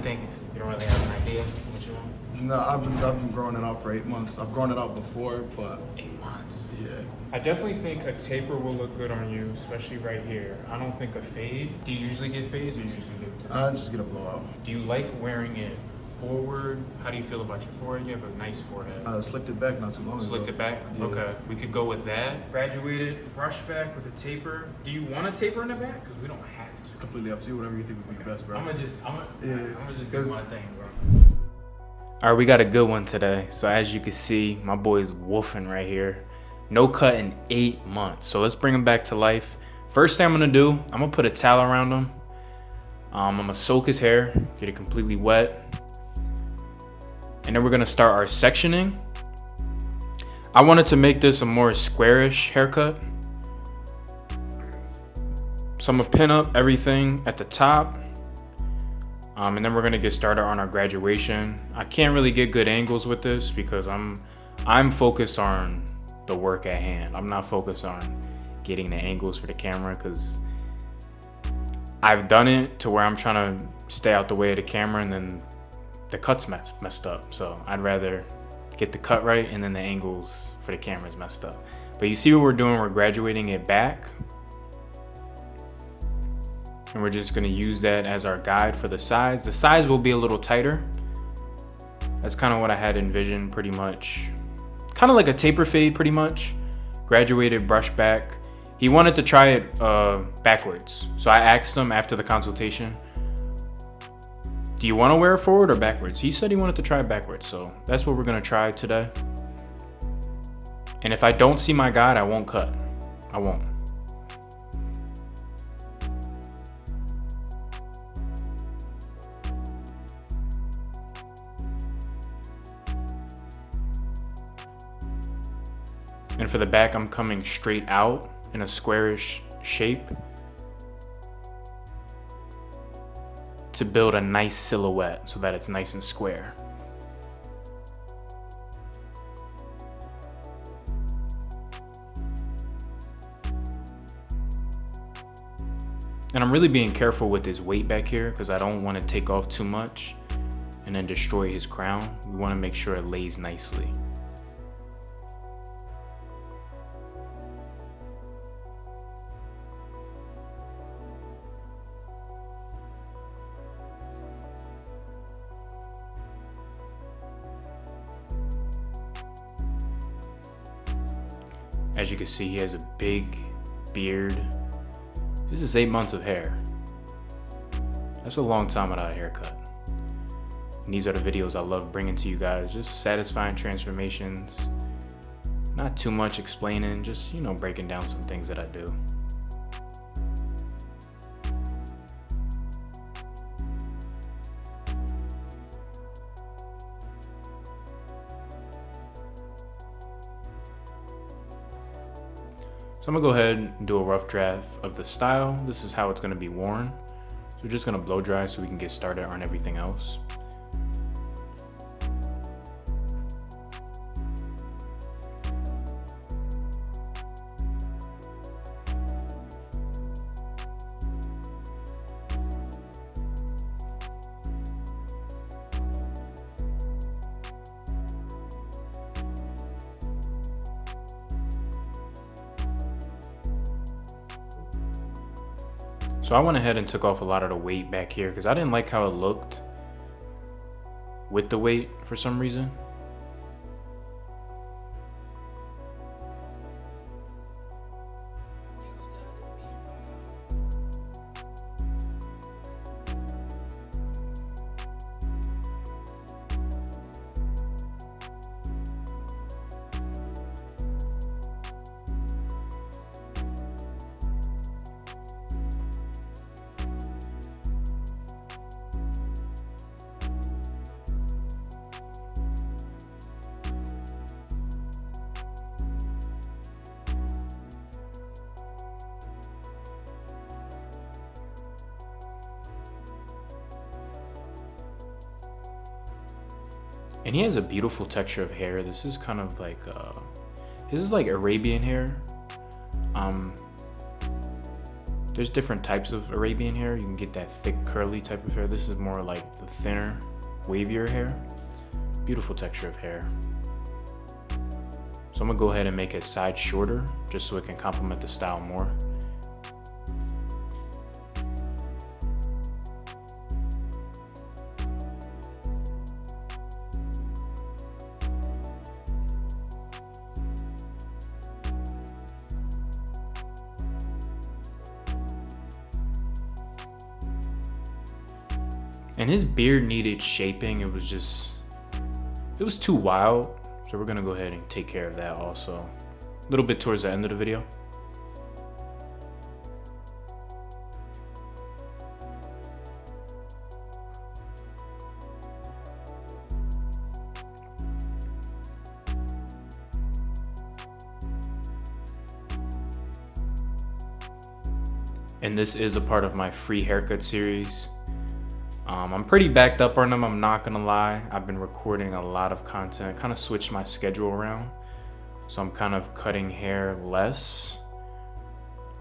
thinking? You don't really have an idea what you want? No, I've been growing it out for 8 months. I've grown it out before, but 8 months. yeah. I definitely think a taper will look good on you, especially right here. I don't think a fade. Do you usually get fades or you usually get? I just get a blowout. Do you like wearing it forward? How do you feel about your forehead? You have a nice forehead. Slicked it back not too long ago. Slicked it back? Yeah. Okay, we could go with that. Graduated brush back with a taper. Do you want a taper in the back? Because we don't have to. It's completely up to you. Whatever you think would be best, bro. I'm gonna just do Cause my thing, bro. All right, we got a good one today. So as you can see, my boy is woofing right here. No cut in 8 months. So let's bring him back to life. First thing I'm gonna do, I'm gonna put a towel around him. I'm gonna soak his hair, get it completely wet. And then we're gonna start our sectioning. I wanted to make this a more squarish haircut. So I'm gonna pin up everything at the top. And then we're gonna get started on our graduation. I can't really get good angles with this because I'm focused on the work at hand. I'm not focused on getting the angles for the camera because I've done it to where I'm trying to stay out the way of the camera and then the cut's messed up. So I'd rather get the cut right and then the angles for the camera's messed up. But you see what we're doing, we're graduating it back. And we're just gonna use that as our guide for the sides. The sides will be a little tighter. That's kind of what I had envisioned pretty much. Kind of like a taper fade pretty much. Graduated, brush back. He wanted to try it backwards. So I asked him after the consultation, do you want to wear it forward or backwards? He said he wanted to try it backwards. So that's what we're gonna try today. And if I don't see my guide, I won't cut. I won't. And for the back, I'm coming straight out in a squarish shape to build a nice silhouette so that it's nice and square. And I'm really being careful with his weight back here because I don't want to take off too much and then destroy his crown. We want to make sure it lays nicely. As you can see, he has a big beard. This is 8 months of hair. That's a long time without a haircut. And these are the videos I love bringing to you guys. Just satisfying transformations. Not too much explaining, just, you know, breaking down some things that I do. So I'm gonna go ahead and do a rough draft of the style. This is how it's gonna be worn. So we're just gonna blow dry so we can get started on everything else. So I went ahead and took off a lot of the weight back here because I didn't like how it looked with the weight for some reason. And he has a beautiful texture of hair. This is kind of like, this is like Arabian hair. There's different types of Arabian hair. You can get that thick curly type of hair. This is more like the thinner, wavier hair. Beautiful texture of hair. So I'm gonna go ahead and make his side shorter just so it can complement the style more. And his beard needed shaping. It was too wild. So we're gonna go ahead and take care of that also. A little bit towards the end of the video. And this is a part of my free haircut series. I'm pretty backed up on them, I'm not gonna lie. I've been recording a lot of content, kind of switched my schedule around. So I'm kind of cutting hair less,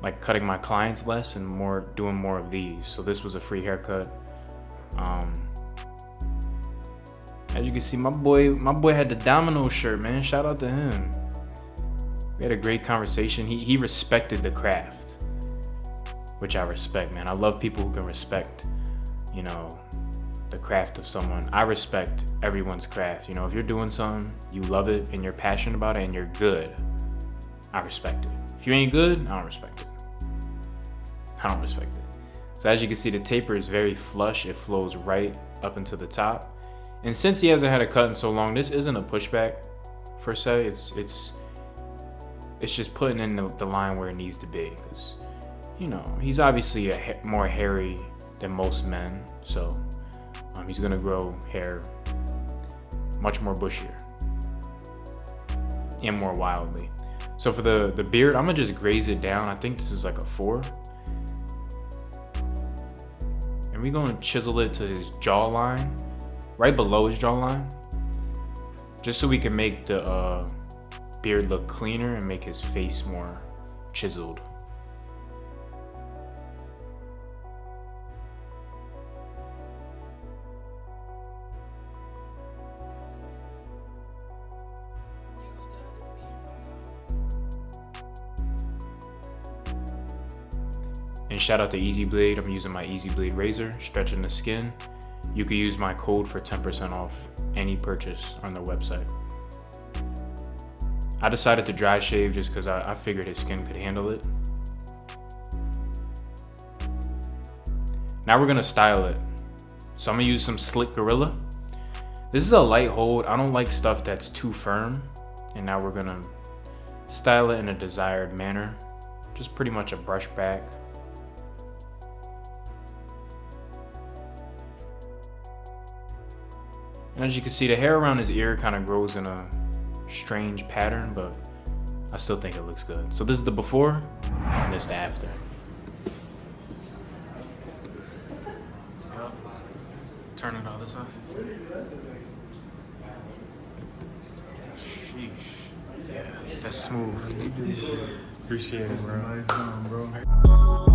like cutting my clients less and doing more of these. So this was a free haircut. As you can see, my boy had the Domino's shirt, man. Shout out to him. We had a great conversation. He respected the craft, which I respect, man. I love people who can respect, you know, the craft of someone. I respect everyone's craft. You know, if you're doing something, you love it and you're passionate about it and you're good, I respect it. If you ain't good, I don't respect it. I don't respect it. So as you can see, the taper is very flush. It flows right up into the top. And since he hasn't had a cut in so long, this isn't a pushback per se. It's just putting in the line where it needs to be, because, you know, he's obviously more hairy than most men, so he's gonna grow hair much more bushier and more wildly. So for the beard, I'm gonna just graze it down. I think this is like a 4. And we're gonna chisel it to his jawline, right below his jawline, just so we can make the beard look cleaner and make his face more chiseled. And shout out to Easy Blade. I'm using my Easy Blade razor, stretching the skin. You can use my code for 10% off any purchase on their website. I decided to dry shave just because I figured his skin could handle it. Now we're gonna style it. So I'm gonna use some Slick Gorilla. This is a light hold. I don't like stuff that's too firm. And now we're gonna style it in a desired manner. Just pretty much a brush back. And as you can see, the hair around his ear kind of grows in a strange pattern, but I still think it looks good. So this is the before, and this is the after. Yep. Turn it on this side. Sheesh. Yeah, that's smooth. Appreciate it, bro. Nice, bro.